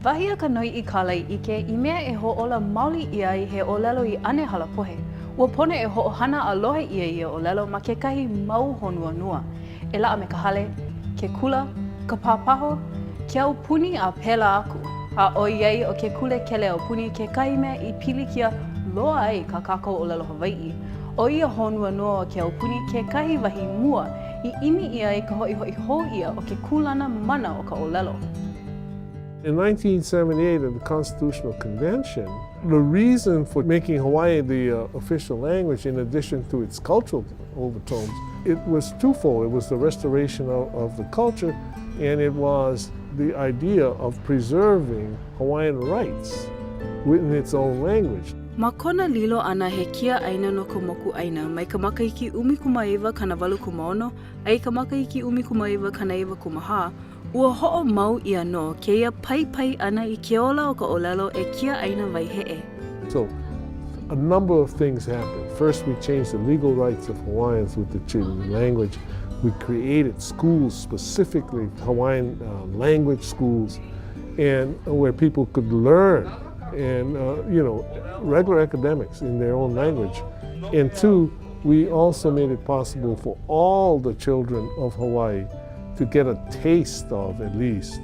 Wahia ka noi I kalai ike I mea e ho'ola maoli ia I he ʻŌlelo I ane halapohe. Ua pone e ho'ohana alohe ia ʻŌlelo ma kekahi mau honua nua. E la'a me ka hale, ke kula, ka pāpaho, ke au puni a pela aku. A o iai o ke kule kele au puni kekahi mea I pili kia loa ai ka kākou ʻŌlelo Hawaiʻi. O ia honua nua o ke au puni kekahi wahi mua I imi ia I ka hoʻi hou ia o ke kulana mana o ka ʻŌlelo. In 1978 at the Constitutional Convention, the reason for making Hawaii the official language in addition to its cultural overtones, it was twofold. It was the restoration of the culture and it was the idea of preserving Hawaiian rights within its own language. Ma kona lilo ana he kia aina no ka moku aina mai ka makahiki 18 kana 8 ai ka makahiki 18 kana 9 ua ho'o mau ia no keia pai ana I ke ola o ka ʻŌlelo e kia aina waihe'e. So a number of things happened. First, we changed the legal rights of Hawaiians with the Chilean language. We created schools, specifically Hawaiian language schools, and where people could learn and regular academics in their own language. And two, we also made it possible for all the children of Hawaii to get a taste of, at least,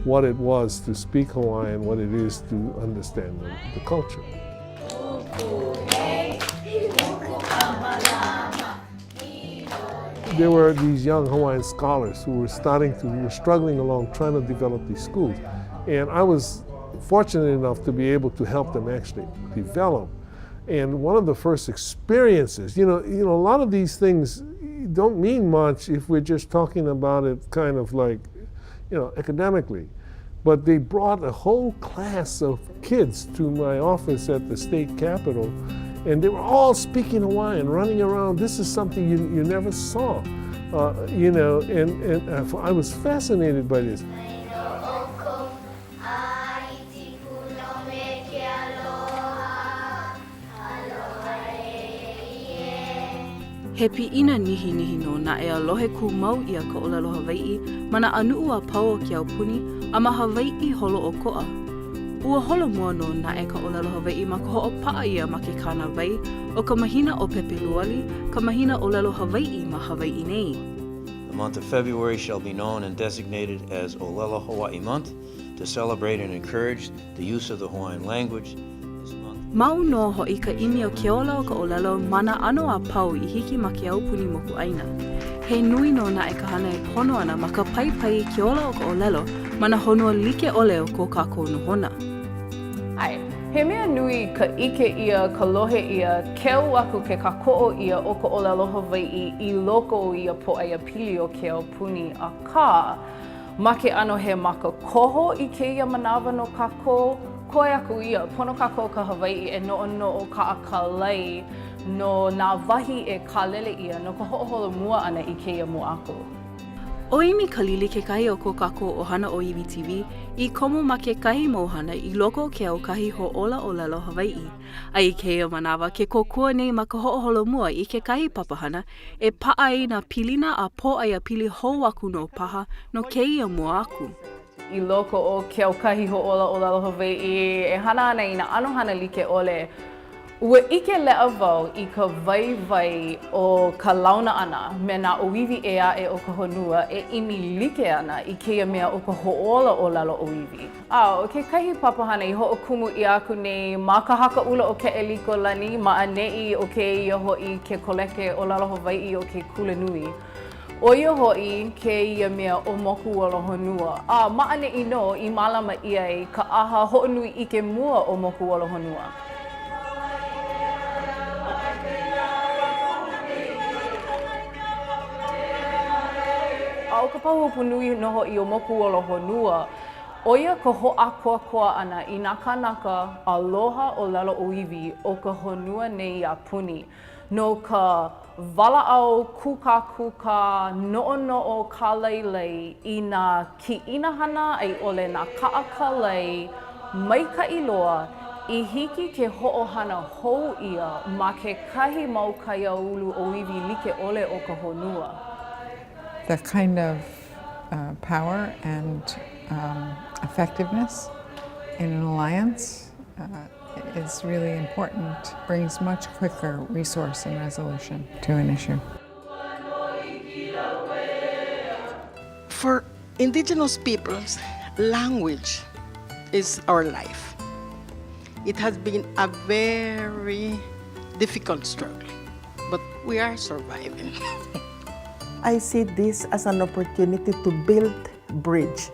what it was to speak Hawaiian, what it is to understand the culture. There were these young Hawaiian scholars who were struggling along trying to develop these schools. And I was fortunate enough to be able to help them actually develop. And one of the first experiences, a lot of these things don't mean much if we're just talking about it kind of like, academically. But they brought a whole class of kids to my office at the state capitol, and they were all speaking Hawaiian, running around. This is something you never saw, and I was fascinated by this. He pi'ina nihi no na e alohe ku mau ia ka ʻŌlelo Hawaiʻi ma na anuʻu a pau o ke au puni a ma Hawaiʻi holo o koʻa. Ua holo mua no na e ka ʻŌlelo Hawaiʻi ma ka hoʻopaʻa ia ma ke kāna wai o ka mahina o Pepeluali, ka mahina ʻŌlelo Hawaiʻi ma Hawaiʻi nei. The month of February shall be known and designated as ʻŌlelo Hawaii Month to celebrate and encourage the use of the Hawaiian language. Mau no hoʻi ka ʻimi o ke ola o ka ʻŌlelo mana ano a pau I hiki ma ke aupuni moku aina. He nui no na e ka hana e pono ana ma ka pai ke ola o ka ʻŌlelo mana honua like ole o ko kākou nohona. Ai, he mea nui ka ike ia, ka lohe ia, keu aku ke kako'o ia o ka ʻŌlelo Hawaiʻi I loko ia poʻaia pili o ke aupuni a ka ma ke ano he maka koho I keia manawa no kākou. Koe aku ia, pono kākou ka Hawaiʻi e noʻonoʻo ka akalai no nā wahi e kālele ia no ka hoʻoholo mua ana I keia mua aku. O imi ka lili kekahi o ko kākou ʻohana o Iwi TV I komo ma kekahi mauhana I loko o ke aukahi hoʻola ʻŌlelo Hawaiʻi. A I keia manawa ke kokua nei ma ka hoʻoholo mua I kekahi papahana e paʻa ai nā pilina a pōʻaia pili hou aku no paha no keia mua aku. I loko o ke aukahi hoʻola ʻŌlelo Hawaiʻi e hana ana I nā anohana like ʻole. Ua ike leʻa wau I ka waiwai o ka launa ana me nā ʻōiwi e aʻe o ka honua e ʻimi like ana I keia mea o ka hoʻola ʻōlelo ʻōiwi. O kekahi papahana I hoʻokumu I aku nei ma ka hakaʻula o ke ʻeliko lani ma aneʻi o keia hoʻi ke koleke ʻōlelo Hawaiʻi o ke kulenui. O ia hoʻi keia mea o moku olo honua. Ma'aneʻi no I mālama ʻia ka aha hoʻonui ʻike mua o moku olo honua. O ka pahuhopu nui no hoʻi o moku olo honua, o ia ka hoʻakoakoa ana I nā kanaka aloha ʻōlelo ʻōiwi o ka honua nei a puni. No ka walaʻau kuka noʻonoʻo kālailai I nā kiʻinahana ai ʻole nā kaʻakalai maikaʻi loa I hiki ke hoʻohana hou ia ma kekahi mau kaiāulu ʻōiwi like ʻole o ka honua. The kind of power and effectiveness In an alliance, it's really important, brings much quicker resource and resolution to an issue. For indigenous peoples, language is our life. It has been a very difficult struggle, but we are surviving. I see this as an opportunity to build bridge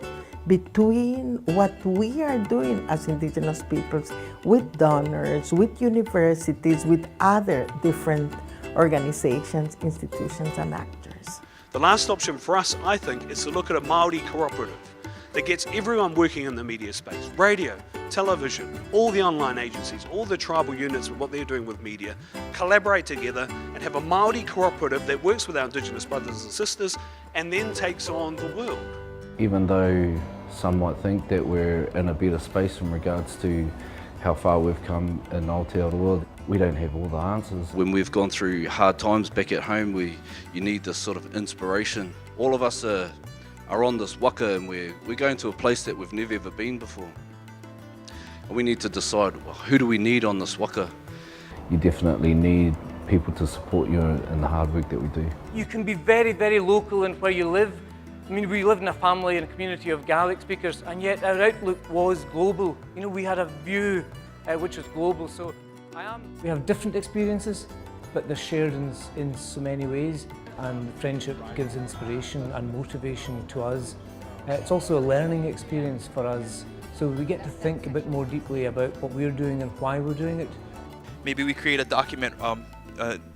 between what we are doing as indigenous peoples with donors, with universities, with other different organizations, institutions, and actors. The last option for us, I think, is to look at a Māori cooperative that gets everyone working in the media space, radio, television, all the online agencies, all the tribal units with what they're doing with media, collaborate together and have a Māori cooperative that works with our Indigenous brothers and sisters and then takes on the world. Even though some might think that we're in a better space in regards to how far we've come in Aotearoa, we don't have all the answers. When we've gone through hard times back at home, you need this sort of inspiration. All of us are on this waka and we're going to a place that we've never ever been before. And we need to decide, well, who do we need on this waka? You definitely need people to support you in the hard work that we do. You can be very, very local in where you live. I mean, we live in a family and a community of Gaelic speakers, and yet our outlook was global. You know, we had a view which was global. So we have different experiences, but they're shared in so many ways, and friendship gives inspiration and motivation to us. It's also a learning experience for us, so we get to think a bit more deeply about what we're doing and why we're doing it. Maybe we create a document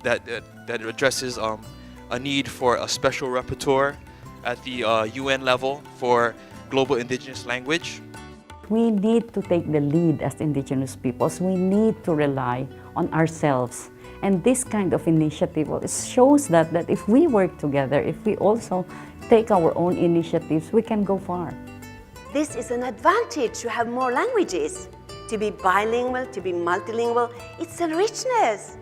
that addresses a need for a special rapporteur at the UN level for global indigenous language. We need to take the lead as indigenous peoples. We need to rely on ourselves. And this kind of initiative shows that if we work together, if we also take our own initiatives, we can go far. This is an advantage to have more languages. To be bilingual, to be multilingual, it's a richness.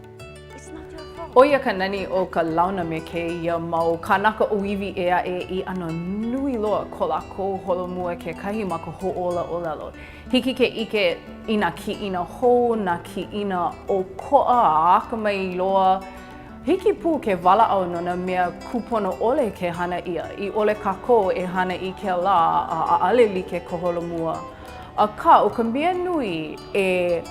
It's not your fault. Oia ka nani o ka launa me ke ia mau kanaka uiwi ea I ano nui loa ko la ko holomua ke kahi ma ka ho'ola ʻŌlelo. Hiki ke ike ina ki ina ho na ki ina o ko'a a aka mai loa. Hiki pū ke wala au nona mea kupono ole ke hana ia. I ole kako e hana I ke la a ale like ko holomua. A ka o ka mea nui e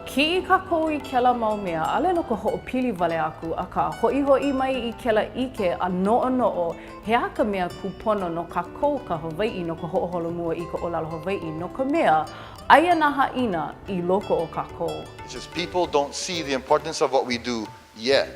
ki I kako I kela mau mea, ale no ka ho'opili wale aku, a ka ho'i mai I kela ike a no'o, he aka mea kupono no kako ka Hawaiʻi no ka ho'oholomua I ka ʻōlelo Hawaiʻi no ka mea, aia nā haʻina I loko o kako. It's just people don't see the importance of what we do yet.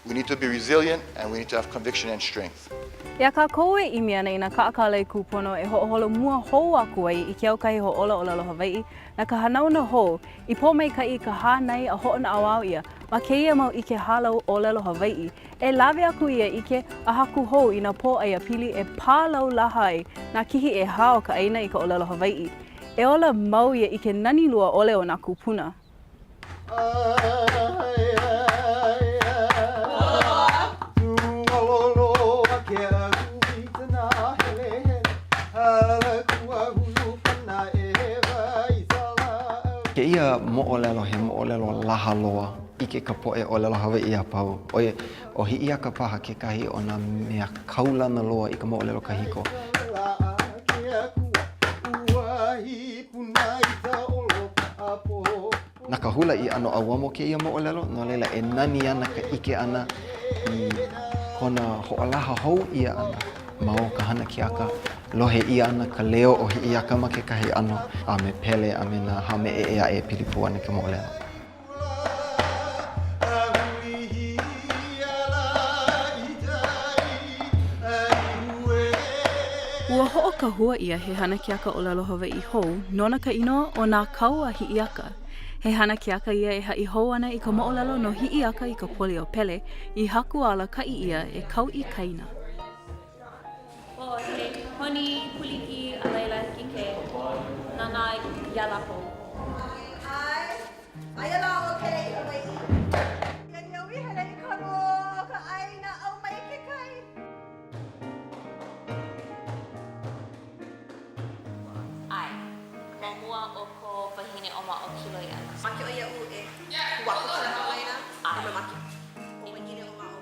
We need to be resilient and we need to have conviction and strength. Ia ka koe I mea nei na kaakalei kupono e ho'oholomua hou aku ai I ke aukahi ho'ola ʻōlelo Hawaiʻi na ka hanauna hou I po mai kai ka hānai a ho'ona awao ia ma keia mau I ke halau ʻōlelo Hawaiʻi e lawe aku ia I ke a haku hou I na po ai a pili e pālau laha ai na kihi e hao ka aina I ka ʻōlelo Hawaiʻi e ola mau ia I ke nani lua ole o nā kupuna. Ke ia mo'olelo he mo'olelo laha loa I ke ka po'e ʻōlelo Hawaiʻi a pau. O hi'i aka paha kekahi o nā mea kaulana loa I ka mo'olelo kahiko. Na ka hula I ano awamo ke ia mo'olelo, no leila e nani ana ka ike ana I kona ho'olaha hou ia ana. Mao ka hana ki aka lohe ia ana ka leo o hi'i aka ma kekahi ano a me pele a me nā hame e ea e pilipu ana ke mo'olelo. Ua ho'okahua ia he hana ki aka ʻōlelo Hawaiʻi hou nona ka inoa o nā kau a hi'i aka. He hana ki aka ia e haʻi hou ana I ka mo'olelo no hi'i aka I ka poli o pele I haku ala kaʻi ia e kau I kaina. O he honi puliki a leila ki ke nana yalapo. Ai ala o ke rei Hawaiʻi. Ia ni au I hele I kano ka aina au mai ke kai. Ai, ka mua o ko wahine o mao kilo ia. Maki o ia u e. Wako ka na laina. Ame maki. O wahine o mao.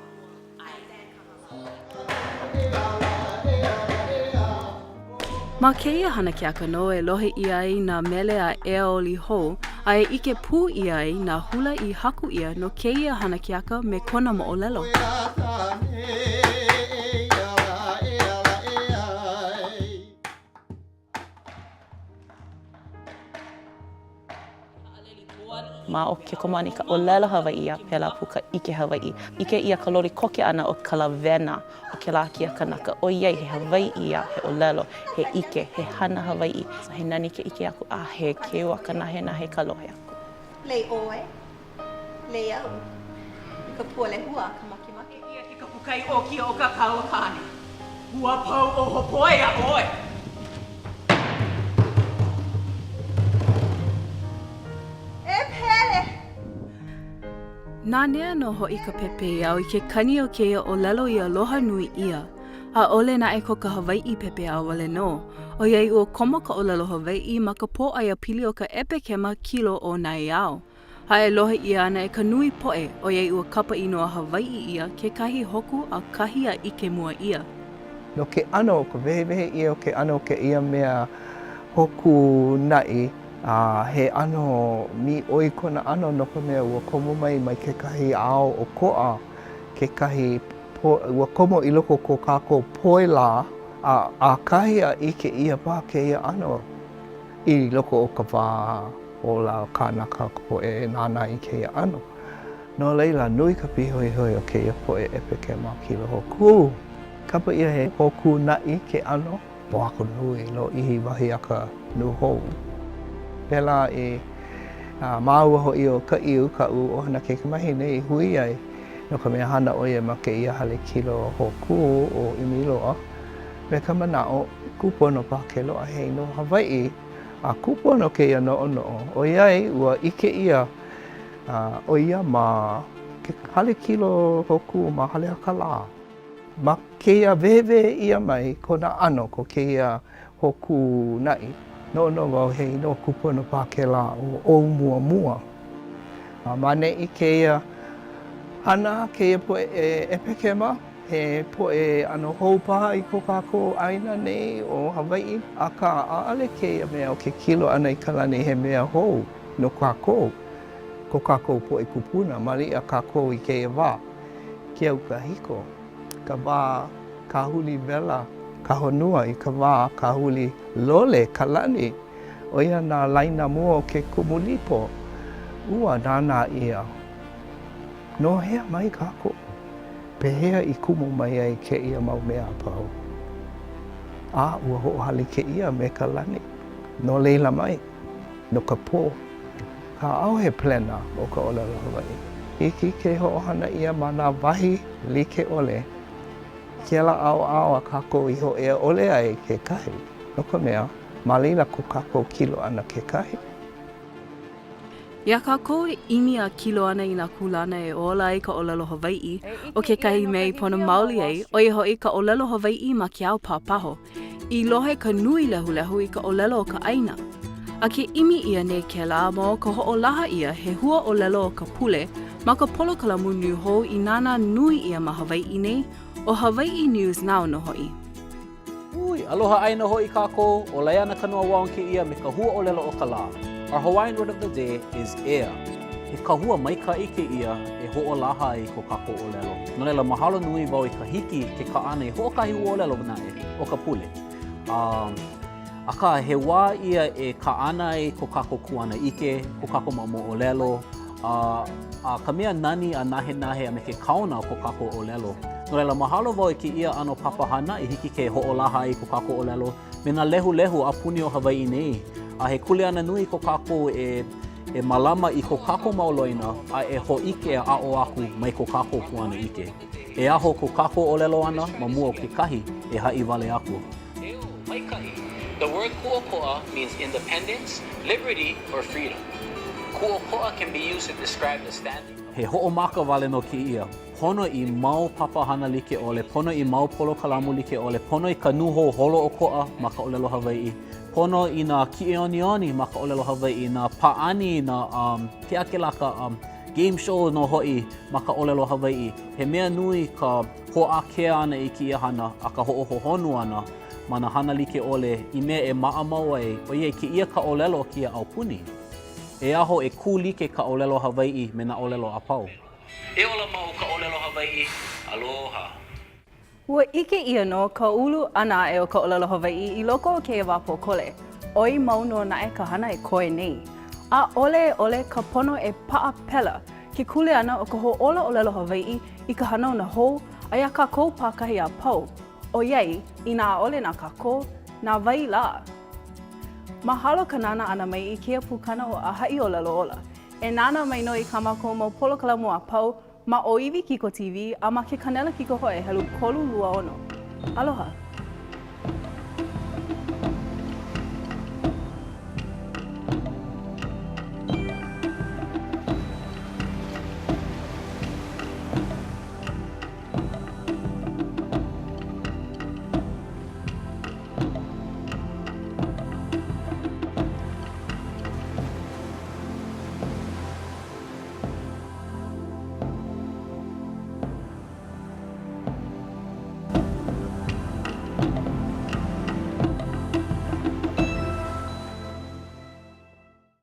Ma keia hana ke aka no e lohe ia ai nā mele a ea oli hou, a e ike pū ia ai nā hula I haku ia no keia hana ke aka me kona mo ʻŌlelo. Ma o ke komani ka ʻŌlelo Hawaiʻi a pela puka ike Hawaiʻi. Ike ia ka lori koke ana o ka lawena o ke la kia kanaka. O iai he Hawaiʻi ia, he ʻŌlelo, he ike, he hana Hawaiʻi. So he nani ke ike aku a he keu a ka nahe na he kalohe aku. Lei oe. Lei au. Ka pua le hua ka maki maki. Ia ke ka pukai o kia o ka kaukane. Hua pau o hopoe a oe. Nā nea no hoʻi ka pepe au I ke kani o keia ʻŌlelo I aloha nui ia. A ole na e ko ka Hawaiʻi pepe a wale no. O iai ua komo ka ʻŌlelo Hawaiʻi ma ka pō aia pili o ka epekema kilo o nā iao. Ha e lohe ia ana e ka nui poʻe o iai ua kapa inoa Hawaiʻi ia ke kahi hoku a kahi a ike mua ia. No ke ano, ka wehewehe ia o ke ano ke ia mea hoku naʻi. He ano mi oi kona ano no ka mea ua komo mai ke kahi ao o koʻa ke kahi ua komo I loko ko kākou poila a kahi a ike ia pā ke ia ano I loko o ka wā o la kānaka poʻe nāna I ke ia ano. No leila nui ka pihoi o ke ia poʻe epeke ma kilo hoku. Kapa ia he hoku naʻi ke ano po ako nui lo ihi wahi a ka nuhou. Pela e māua hoʻi o ka iu ka u o hana ke kamahi nei hui ai no ka mea hana oia ma ke ia hale kilo hoku o imiloa. Me ka manaʻo kupono pa ke loa hei no Hawaiʻi a kupono ke ia noʻonoʻo. O iai ua ike ia o ia ma ke hale kilo hoku ma hale akala. Ma ke ia wewe ia mai kona ano ko ke ia hoku naʻi. No wau hei no kupono pa ke la o mua mua. Mane I ke ia hana ke ia poe epekema, he poe ano hou paha I ko kākou aina nei o Hawaiʻi. A ka ʻaʻale ke ia mea o ke kilo ana I ka lani he mea hou no kākou. Ko kākou poe kupuna, mali a kākou I ke ia wā. Ke au ka hiko, ka wā ka huli vela. Ka honua I ka wā, ka huli lole, ka lani. O ia nā laina mua o ke kumulipo. Ua nāna ia. No hea mai kāko. Pehea I kumu mai ai ke ia mau mea pau. A ua hoʻohali ke ia me ka lani. No leila mai. No ka pō. Ka au he plena o ka ʻŌlelo Hawaiʻi. Hiki ke hoʻohana ia ma nā wahi like ole. Ke la ao a kākou iho e ole ai ke kahi. No ka mea, ma leila ko kākou kilo ana ke kahi. Ia kākou e imi a kilo ana I nā kulana e ola ai ka ʻŌlelo Hawaiʻi o ke kahi mea I pono maoli ai o I hoʻi ka ʻŌlelo Hawaiʻi ma ke ao pāpaho. I lohe ka nui lehulehu I ka ʻŌlelo o ka ʻaina. A ke imi ia nei ke la mo ka hoʻolaha ia he hua ʻŌlelo o ka pule ma ka polo kalamu niu hou I nāna nui ia ma Hawaiʻi nei o Hawaiʻi News Now no hoʻi. Ui, aloha aina hoʻi kākou, o lai ana kanoa wau ke ia me ka hua ʻōlelo o ka lā. Our Hawaiian word of the day is ea. He kahua maikaʻi ke ia e hoʻolaha ai ko kākou ʻōlelo. No leila mahalo nui wau I ka hiki ke kaʻana I hoʻokahi ua ʻōlelo naʻe o ka pule. Aka he wā ia e kaʻana ai ko kākou kuana ike, ko kākou mamo ʻōlelo. A ka mea nani a nahe a me ke kaona o ko kākou ʻōlelo. No leila mahalo wau ke ia ano papahana I hiki ke hoʻolaha ai ko kākou ʻōlelo me nā lehu a puni o Hawaiʻi nei. A he kule ana nui ko kākou e malama I ko kākou mauloina a e hoʻike a ʻaʻo aku mai ko kākou kuana ike. E aho ko kākou ʻōlelo ana ma mua o ke kahi e haʻi wale aku. The word kuʻokoʻa means independence, liberty, or freedom. Kuʻokoʻa can be used to describe the standing. He hoʻomaka wale no ke ia. Pono I mau papahana like ole, pono I mau polo kalamu like ole, pono I ka nuho holo o koʻa ma ka ʻōlelo Hawaiʻi. Pono I nā kiʻeonioni ma ka ʻōlelo Hawaiʻi, nā pāʻani, nā ke ake la ka game show no hoʻi ma ka ʻōlelo Hawaiʻi. He mea nui ka hoʻākea ana I kēia hana a ka hoʻohohonu ana ma nā hana like ʻole I mea e maʻamau ai o iai kēia ka ʻōlelo o kia aupuni. E aho e kū like ka ʻōlelo Hawaiʻi me nā ʻōlelo a pau. E ola mau ka ʻōlelo Hawaiʻi, aloha. Ua ike ia no ka ulu ana e o ka ʻōlelo Hawaiʻi I loko o keia wā pōkole. Oi mau no naʻe ka hana e koe nei. A ole ka pono e paʻa pela ke kule ana o ka hoʻola ʻōlelo Hawaiʻi I ka hana o na hou aia kākou pākahi a pau. O iai, I nā ʻaole nā kākou, nā wai la. Mahalo ka nana ana mai I kia pūkana o ʻāhaʻi ʻōlelo ola. E nana mai no I ka mākou mau polokalamu a pau ma o iwi Kiko TV a ma ke kanela Kiko Hoe helu kolu lua ono. Aloha.